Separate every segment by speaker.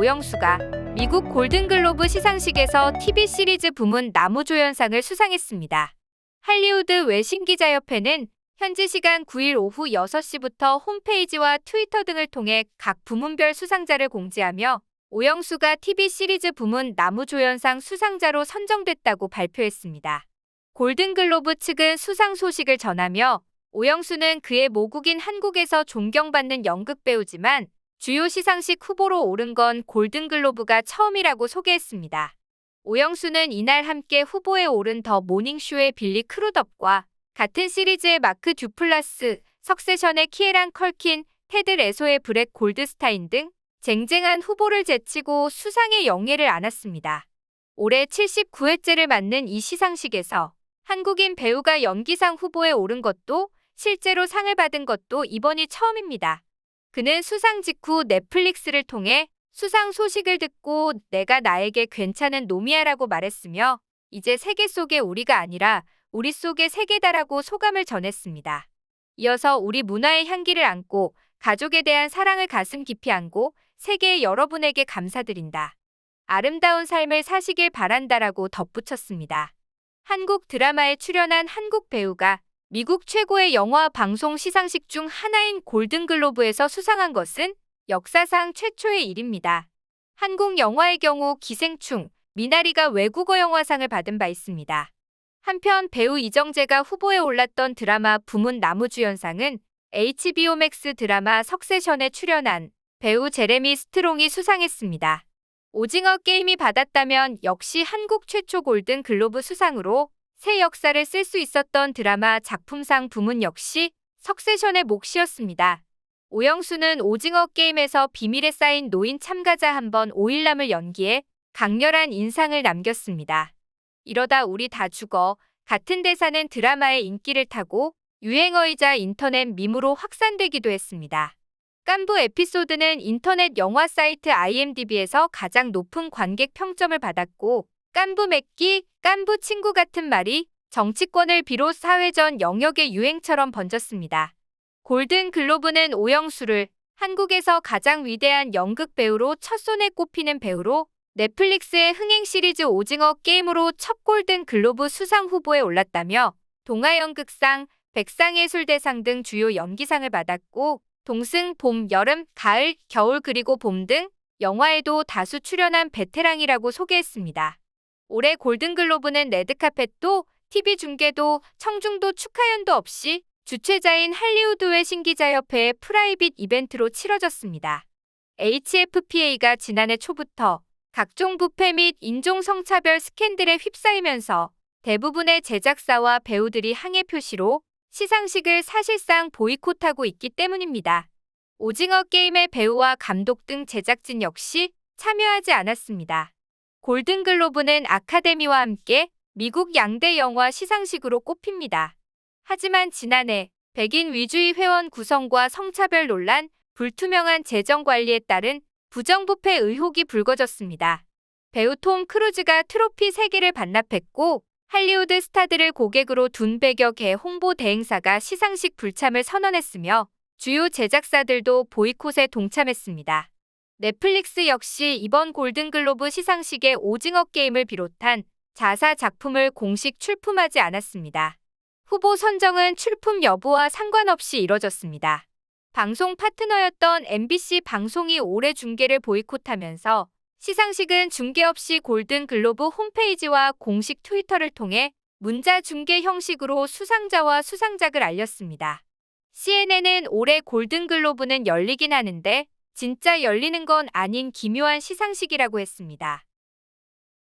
Speaker 1: 오영수가 미국 골든글로브 시상식에서 TV 시리즈 부문 나무조연상을 수상했습니다. 할리우드 외신기자협회는 현지 시간 9일 오후 6시부터 홈페이지와 트위터 등을 통해 각 부문별 수상자를 공지하며 오영수가 TV 시리즈 부문 나무조연상 수상자로 선정됐다고 발표했습니다. 골든글로브 측은 수상 소식을 전하며 오영수는 그의 모국인 한국에서 존경받는 연극배우지만 주요 시상식 후보로 오른 건 골든글로브가 처음이라고 소개했습니다. 오영수는 이날 함께 후보에 오른 더 모닝쇼의 빌리 크루덥과 같은 시리즈의 마크 듀플라스, 석세션의 키에란 컬킨, 테드 레소의 브렛 골드스타인 등 쟁쟁한 후보를 제치고 수상의 영예를 안았습니다. 올해 79회째를 맞는 이 시상식에서 한국인 배우가 연기상 후보에 오른 것도 실제로 상을 받은 것도 이번이 처음입니다. 그는 수상 직후 넷플릭스를 통해 수상 소식을 듣고 내가 나에게 괜찮은 놈이야라고 말했으며 이제 세계 속의 우리가 아니라 우리 속의 세계다라고 소감을 전했습니다. 이어서 우리 문화의 향기를 안고 가족에 대한 사랑을 가슴 깊이 안고 세계의 여러분에게 감사드린다. 아름다운 삶을 사시길 바란다라고 덧붙였습니다. 한국 드라마에 출연한 한국 배우가 미국 최고의 영화 방송 시상식 중 하나인 골든글로브에서 수상한 것은 역사상 최초의 일입니다. 한국 영화의 경우 기생충, 미나리가 외국어 영화상을 받은 바 있습니다. 한편 배우 이정재가 후보에 올랐던 드라마 부문 나무주연상은 HBO 맥스 드라마 석세션에 출연한 배우 제레미 스트롱이 수상했습니다. 오징어 게임이 받았다면 역시 한국 최초 골든글로브 수상으로 새 역사를 쓸 수 있었던 드라마 작품상 부문 역시 석세션의 몫이었습니다. 오영수는 오징어 게임에서 비밀에 쌓인 노인 참가자 한 번 오일남을 연기해 강렬한 인상을 남겼습니다. 이러다 우리 다 죽어 같은 대사는 드라마의 인기를 타고 유행어이자 인터넷 밈으로 확산되기도 했습니다. 깐부 에피소드는 인터넷 영화 사이트 IMDb에서 가장 높은 관객 평점을 받았고 깐부 맺기, 깐부 친구 같은 말이 정치권을 비롯 사회전 영역의 유행처럼 번졌습니다. 골든글로브는 오영수를 한국에서 가장 위대한 연극 배우로 첫손에 꼽히는 배우로 넷플릭스의 흥행 시리즈 오징어 게임으로 첫 골든글로브 수상 후보에 올랐다며 동아연극상, 백상예술대상 등 주요 연기상을 받았고 동승, 봄, 여름, 가을, 겨울 그리고 봄 등 영화에도 다수 출연한 베테랑이라고 소개했습니다. 올해 골든글로브는 레드카펫도 TV 중계도 청중도 축하연도 없이 주최자인 할리우드 외신기자협회의 프라이빗 이벤트로 치러졌습니다. HFPA가 지난해 초부터 각종 부패 및 인종성차별 스캔들에 휩싸이면서 대부분의 제작사와 배우들이 항해 표시로 시상식을 사실상 보이콧하고 있기 때문입니다. 오징어 게임의 배우와 감독 등 제작진 역시 참여하지 않았습니다. 골든글로브는 아카데미와 함께 미국 양대 영화 시상식으로 꼽힙니다. 하지만 지난해 백인 위주의 회원 구성과 성차별 논란, 불투명한 재정 관리에 따른 부정부패 의혹이 불거졌습니다. 배우 톰 크루즈가 트로피 3개를 반납했고 할리우드 스타들을 고객으로 둔 100여 개 홍보 대행사가 시상식 불참을 선언했으며 주요 제작사들도 보이콧에 동참했습니다. 넷플릭스 역시 이번 골든글로브 시상식에 오징어 게임을 비롯한 자사 작품을 공식 출품하지 않았습니다. 후보 선정은 출품 여부와 상관없이 이뤄졌습니다. 방송 파트너였던 MBC 방송이 올해 중계를 보이콧하면서 시상식은 중계 없이 골든글로브 홈페이지와 공식 트위터를 통해 문자 중계 형식으로 수상자와 수상작을 알렸습니다. CNN은 올해 골든글로브는 열리긴 하는데 진짜 열리는 건 아닌 기묘한 시상식이라고 했습니다.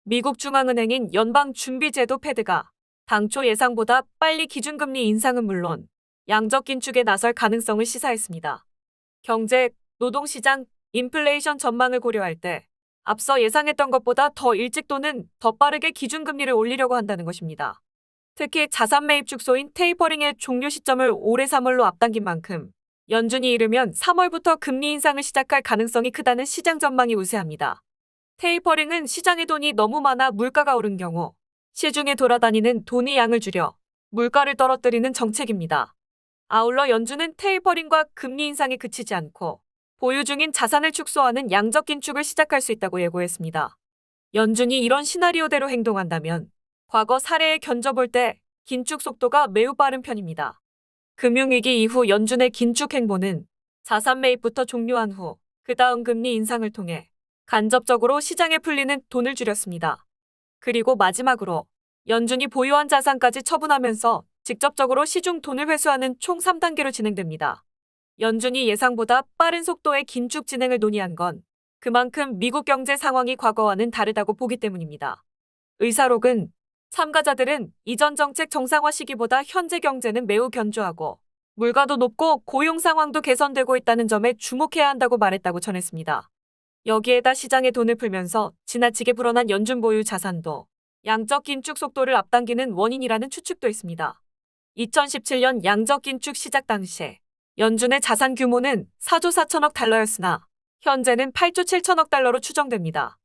Speaker 2: 미국 중앙은행인 연방준비제도 패드가 당초 예상보다 빨리 기준금리 인상은 물론 양적 긴축에 나설 가능성을 시사했습니다. 경제, 노동시장, 인플레이션 전망을 고려할 때 앞서 예상했던 것보다 더 일찍 또는 더 빠르게 기준금리를 올리려고 한다는 것입니다. 특히 자산 매입 축소인 테이퍼링의 종료 시점을 올해 3월로 앞당긴 만큼 연준이 이르면 3월부터 금리 인상을 시작할 가능성이 크다는 시장 전망이 우세합니다. 테이퍼링은 시장에 돈이 너무 많아 물가가 오른 경우 시중에 돌아다니는 돈의 양을 줄여 물가를 떨어뜨리는 정책입니다. 아울러 연준은 테이퍼링과 금리 인상에 그치지 않고 보유 중인 자산을 축소하는 양적 긴축을 시작할 수 있다고 예고했습니다. 연준이 이런 시나리오대로 행동한다면 과거 사례에 견져볼 때 긴축 속도가 매우 빠른 편입니다. 금융위기 이후 연준의 긴축 행보는 자산 매입부터 종료한 후 그 다음 금리 인상을 통해 간접적으로 시장에 풀리는 돈을 줄였습니다. 그리고 마지막으로 연준이 보유한 자산까지 처분하면서 직접적으로 시중 돈을 회수하는 총 3단계로 진행됩니다. 연준이 예상보다 빠른 속도의 긴축 진행을 논의한 건 그만큼 미국 경제 상황이 과거와는 다르다고 보기 때문입니다. 의사록은 참가자들은 이전 정책 정상화 시기보다 현재 경제는 매우 견조하고 물가도 높고 고용 상황도 개선되고 있다는 점에 주목해야 한다고 말했다고 전했습니다. 여기에다 시장에 돈을 풀면서 지나치게 불어난 연준 보유 자산도 양적 긴축 속도를 앞당기는 원인이라는 추측도 있습니다. 2017년 양적 긴축 시작 당시에 연준의 자산 규모는 4조 4천억 달러였으나 현재는 8조 7천억 달러로 추정됩니다.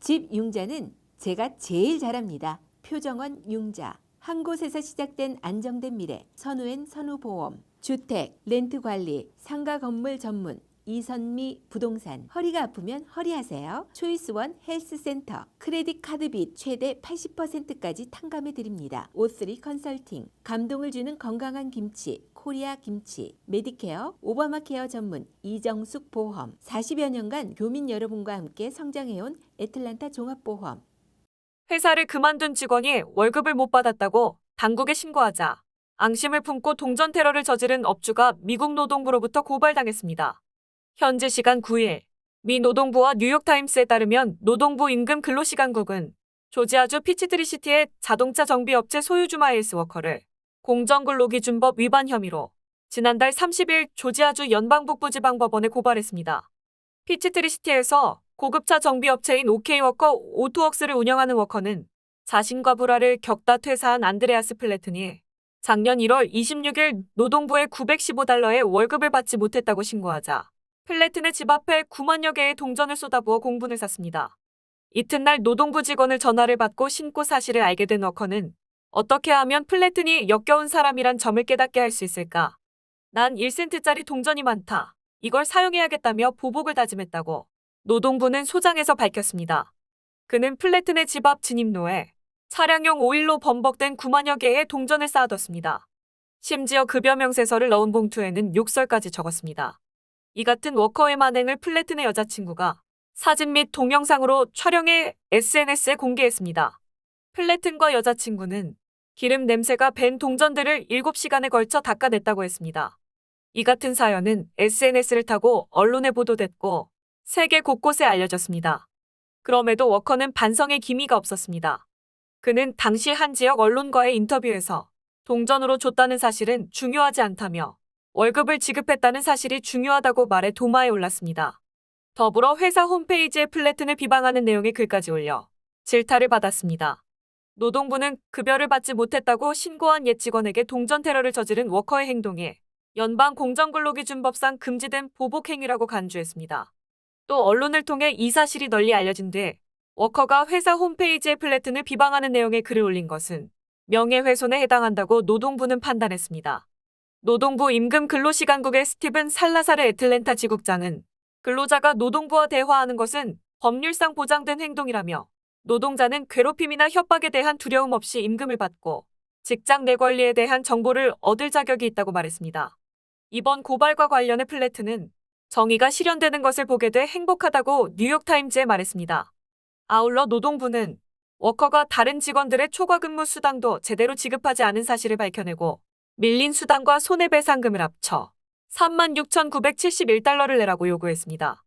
Speaker 3: 집 융자는 제가 제일 잘합니다. 표정원 융자. 한 곳에서 시작된 안정된 미래. 선우엔 선우보험. 주택, 렌트관리, 상가 건물 전문. 이선미 부동산. 허리가 아프면 허리하세요. 초이스원 헬스센터. 크레딧 카드빚 최대 80%까지 탕감해 드립니다. O3 컨설팅. 감동을 주는 건강한 김치. 코리아 김치. 메디케어 오바마케어 전문 이정숙 보험. 40여 년간 교민 여러분과 함께 성장해온 애틀란타 종합보험.
Speaker 2: 회사를 그만둔 직원이 월급을 못 받았다고 당국에 신고하자 앙심을 품고 동전 테러를 저지른 업주가 미국 노동부로부터 고발당했습니다. 현지 시간 9일 미 노동부와 뉴욕타임스에 따르면 노동부 임금 근로시간국은 조지아주 피치트리시티의 자동차 정비업체 소유주 마일스 워커를 공정근로기준법 위반 혐의로 지난달 30일 조지아주 연방북부지방법원에 고발했습니다. 피치트리시티에서 고급차 정비업체인 OK워커 오토웍스를 운영하는 워커는 자신과 불화를 겪다 퇴사한 안드레아스 플래튼이 작년 1월 26일 노동부에 915달러의 월급을 받지 못했다고 신고하자 플래튼의 집 앞에 9만여 개의 동전을 쏟아부어 공분을 샀습니다. 이튿날 노동부 직원을 전화를 받고 신고 사실을 알게 된 워커는 어떻게 하면 플래튼이 역겨운 사람이란 점을 깨닫게 할 수 있을까? 난 1센트짜리 동전이 많다. 이걸 사용해야겠다며 보복을 다짐했다고 노동부는 소장에서 밝혔습니다. 그는 플래튼의 집 앞 진입로에 차량용 오일로 범벅된 9만여 개의 동전을 쌓아뒀습니다. 심지어 급여 명세서를 넣은 봉투에는 욕설까지 적었습니다. 이 같은 워커의 만행을 플래튼의 여자친구가 사진 및 동영상으로 촬영해 SNS에 공개했습니다. 플래튼과 여자친구는 기름 냄새가 밴 동전들을 7시간에 걸쳐 닦아냈다고 했습니다. 이 같은 사연은 SNS를 타고 언론에 보도됐고 세계 곳곳에 알려졌습니다. 그럼에도 워커는 반성의 기미가 없었습니다. 그는 당시 한 지역 언론과의 인터뷰에서 동전으로 줬다는 사실은 중요하지 않다며 월급을 지급했다는 사실이 중요하다고 말해 도마에 올랐습니다. 더불어 회사 홈페이지에 플래튼을 비방하는 내용의 글까지 올려 질타를 받았습니다. 노동부는 급여를 받지 못했다고 신고한 옛 직원에게 동전 테러를 저지른 워커의 행동에 연방공정근로기준법상 금지된 보복행위라고 간주했습니다. 또 언론을 통해 이 사실이 널리 알려진 뒤 워커가 회사 홈페이지에 플래튼을 비방하는 내용의 글을 올린 것은 명예훼손에 해당한다고 노동부는 판단했습니다. 노동부 임금근로시간국의 스티븐 살라사르 애틀랜타 지국장은 근로자가 노동부와 대화하는 것은 법률상 보장된 행동이라며 노동자는 괴롭힘이나 협박에 대한 두려움 없이 임금을 받고 직장 내 권리에 대한 정보를 얻을 자격이 있다고 말했습니다. 이번 고발과 관련해 플래튼은 정의가 실현되는 것을 보게 돼 행복하다고 뉴욕타임즈에 말했습니다. 아울러 노동부는 워커가 다른 직원들의 초과근무 수당도 제대로 지급하지 않은 사실을 밝혀내고 밀린 수당과 손해배상금을 합쳐 36,971달러를 내라고 요구했습니다.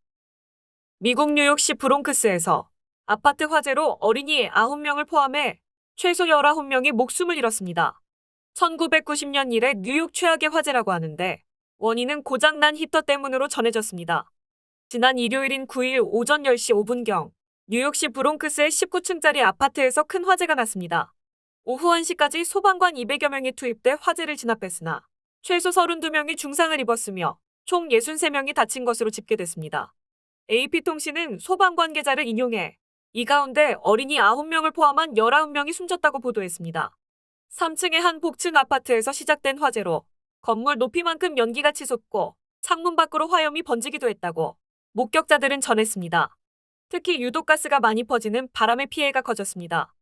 Speaker 2: 미국 뉴욕시 브롱크스에서 아파트 화재로 어린이 9명을 포함해 최소 19명이 목숨을 잃었습니다. 1990년 이래 뉴욕 최악의 화재라고 하는데 원인은 고장난 히터 때문으로 전해졌습니다. 지난 일요일인 9일 오전 10시 5분경 뉴욕시 브롱크스의 19층짜리 아파트에서 큰 화재가 났습니다. 오후 1시까지 소방관 200여 명이 투입돼 화재를 진압했으나 최소 32명이 중상을 입었으며 총 63명이 다친 것으로 집계됐습니다. AP통신은 소방 관계자를 인용해 이 가운데 어린이 9명을 포함한 19명이 숨졌다고 보도했습니다. 3층의 한 복층 아파트에서 시작된 화재로 건물 높이만큼 연기가 치솟고 창문 밖으로 화염이 번지기도 했다고 목격자들은 전했습니다. 특히 유독가스가 많이 퍼지는 바람의 피해가 커졌습니다.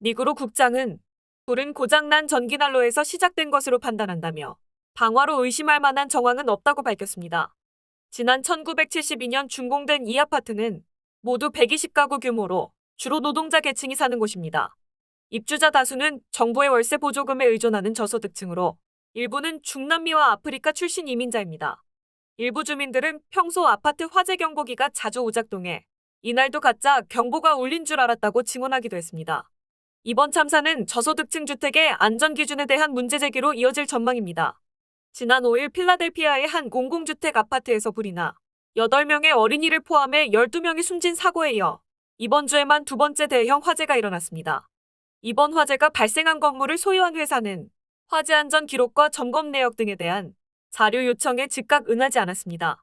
Speaker 2: 니그로 국장은 불은 고장난 전기난로에서 시작된 것으로 판단한다며 방화로 의심할 만한 정황은 없다고 밝혔습니다. 지난 1972년 준공된 이 아파트는 모두 120가구 규모로 주로 노동자 계층이 사는 곳입니다. 입주자 다수는 정부의 월세 보조금에 의존하는 저소득층으로 일부는 중남미와 아프리카 출신 이민자입니다. 일부 주민들은 평소 아파트 화재 경보기가 자주 오작동해 이날도 가짜 경보가 울린 줄 알았다고 증언하기도 했습니다. 이번 참사는 저소득층 주택의 안전 기준에 대한 문제 제기로 이어질 전망입니다. 지난 5일 필라델피아의 한 공공주택 아파트에서 불이 나 8명의 어린이를 포함해 12명이 숨진 사고에 이어 이번 주에만 두 번째 대형 화재가 일어났습니다. 이번 화재가 발생한 건물을 소유한 회사는 화재 안전 기록과 점검 내역 등에 대한 자료 요청에 즉각 응하지 않았습니다.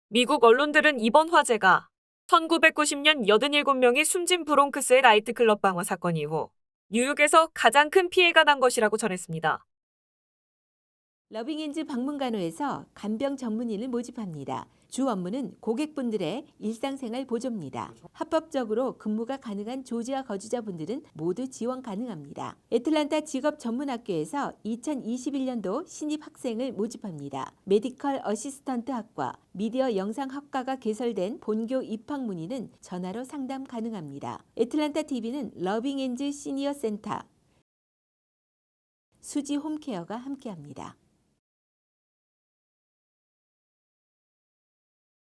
Speaker 2: 미국 언론들은 이번 화재가 1990년 87명이 숨진 브롱크스의 나이트클럽 방화 사건 이후 뉴욕에서 가장 큰 피해가 난 것이라고 전했습니다.
Speaker 3: 러빙엔즈 방문간호에서 간병 전문의를 모집합니다. 주 업무는 고객분들의 일상생활 보조입니다. 합법적으로 근무가 가능한 조지아 거주자분들은 모두 지원 가능합니다. 애틀란타 직업전문학교에서 2021년도 신입 학생을 모집합니다. 메디컬 어시스턴트 학과, 미디어 영상학과가 개설된 본교 입학 문의는 전화로 상담 가능합니다. 애틀란타 TV는 러빙엔즈 시니어 센터, 수지 홈케어가 함께합니다.